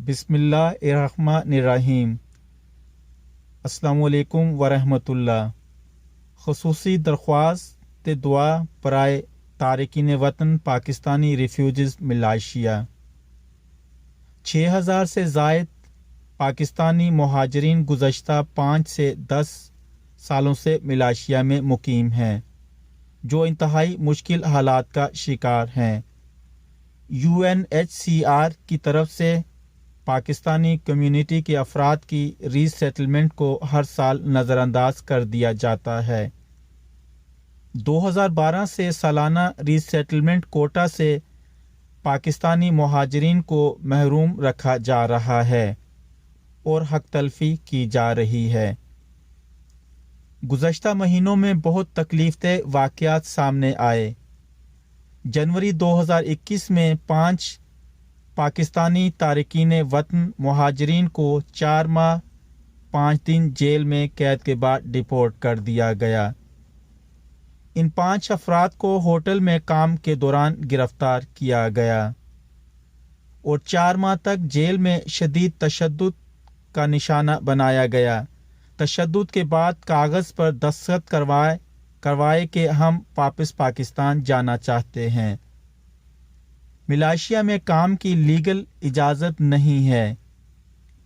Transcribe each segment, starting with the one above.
बिस्मिल्लाहिर्रहमानिर्रहीम। अस्सलामुअलैकुम वरहमतुल्लाह। खसूसी दरख्वास्त दुआ बराए तारिकीन वतन पाकिस्तानी रिफ्यूजीज मलाइशिया। 6000 से ज़ायद पाकिस्तानी मुहाजिरीन गुज़श्ता 5 से 10 सालों से मलाइशिया में मुकीम हैं, जो इंतहाई मुश्किल हालात का शिकार हैं। UNHCR की तरफ से पाकिस्तानी कम्युनिटी के अफराद की रीसेटलमेंट को हर साल नज़रअंदाज कर दिया जाता है। 2012 से सालाना रीसेटलमेंट कोटा से पाकिस्तानी मुहाजिरीन को महरूम रखा जा रहा है और हक तलफी की जा रही है। गुज़श्ता महीनों में बहुत तकलीफदेह वाक़यात सामने आए। जनवरी 2021 में 5 पाकिस्तानी तारिकीन वतन मुहाजिरीन को 4 माह 5 दिन जेल में कैद के बाद डिपोर्ट कर दिया गया। इन 5 अफराद को होटल में काम के दौरान गिरफ्तार किया गया और 4 माह तक जेल में शदीद तशद्दुद का निशाना बनाया गया। तशद्दुद के बाद कागज़ पर दस्तखत करवाए कि हम वापस पाकिस्तान जाना चाहते हैं। मलाइशिया में काम की लीगल इजाज़त नहीं है।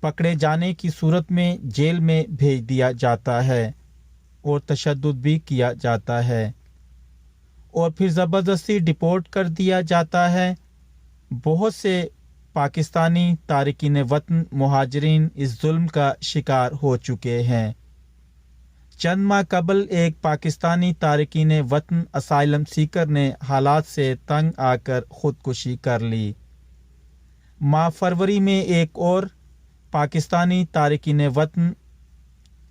पकड़े जाने की सूरत में जेल में भेज दिया जाता है और तशद्दुद भी किया जाता है और फिर ज़बरदस्ती डिपोर्ट कर दिया जाता है। बहुत से पाकिस्तानी तारिकीन वतन मुहाजिरीन इस जुल्म का शिकार हो चुके हैं। चंद माह कबल एक पाकिस्तानी तारिकीन वतन असाइलम सीकर ने हालात से तंग आकर खुदकुशी कर ली। माह फरवरी में एक और पाकिस्तानी तारिकीन वतन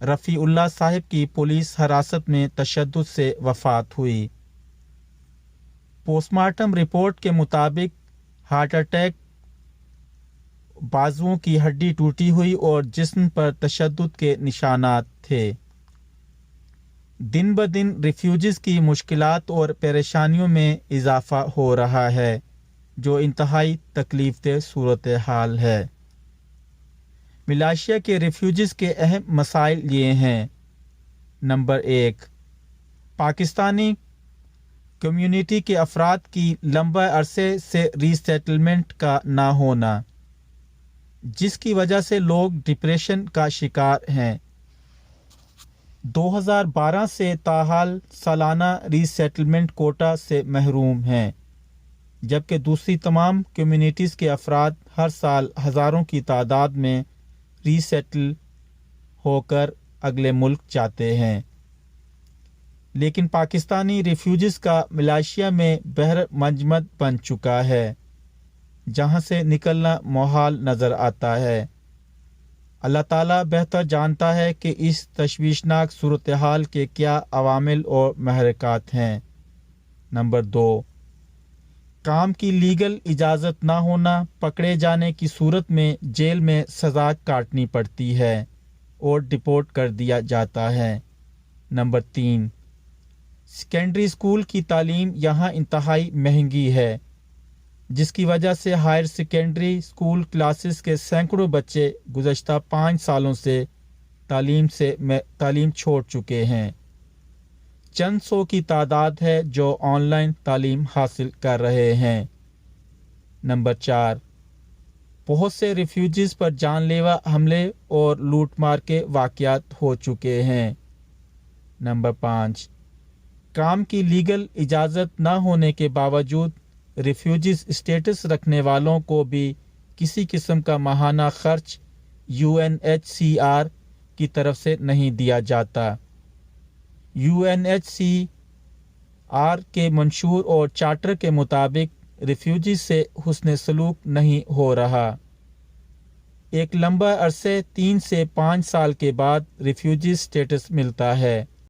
रफ़ीउल्लाह साहिब की पुलिस हिरासत में तशद्दुद से वफ़ात हुई। पोस्टमार्टम रिपोर्ट के मुताबिक हार्ट अटैक, बाजुओं की हड्डी टूटी हुई और जिस्म पर तशद्दुद के निशानात थे। दिन ब दिन रिफ्यूजीज़ की मुश्किलात और परेशानियों में इजाफा हो रहा है, जो इंतहाई तकलीफदेह सूरत हाल है। मलाइशिया के रिफ्यूजीज़ के अहम मसाइल ये हैं। नंबर 1, पाकिस्तानी कम्युनिटी के अफराद की लंबे अरसे से रीसेटलमेंट का ना होना, जिसकी वजह से लोग डिप्रेशन का शिकार हैं। 2012 से ताहाल सालाना रीसेटलमेंट कोटा से महरूम हैं, जबकि दूसरी तमाम कम्युनिटीज़ के अफराद हर साल हज़ारों की तादाद में रीसेटल होकर अगले मुल्क जाते हैं। लेकिन पाकिस्तानी रिफ्यूजीज़ का मलाइशिया में बहर मंजमद बन चुका है, जहां से निकलना मुहाल नज़र आता है। अल्लाह ताला बेहतर जानता है कि इस तशवीशनाक सूरत हाल के क्या अवामिल और महरकात हैं। नंबर 2, काम की लीगल इजाज़त ना होना। पकड़े जाने की सूरत में जेल में सज़ा काटनी पड़ती है और डिपोर्ट कर दिया जाता है। नंबर 3, सेकेंडरी स्कूल की तालीम यहाँ इंतहाई महंगी है, जिसकी वजह से हायर सेकेंडरी स्कूल क्लासेस के सैकड़ों बच्चे गुज़श्ता 5 सालों से तालीम छोड़ चुके हैं। चंद सौ की तादाद है जो ऑनलाइन तालीम हासिल कर रहे हैं। नंबर 4, बहुत से रिफ्यूजीज़ पर जानलेवा हमले और लूटमार के वाक़यात हो चुके हैं। नंबर 5, काम की लीगल इजाज़त न होने के बावजूद रिफ्यूजीज़ स्टेटस रखने वालों को भी किसी किस्म का माहाना खर्च UNHCR की तरफ से नहीं दिया जाता। UNHCR के मंशूर और चार्टर के मुताबिक रिफ्यूजीज़ से हुस्न सलूक नहीं हो रहा। एक लंबा अरसे 3 से 5 साल के बाद रिफ्यूजी स्टेटस मिलता है।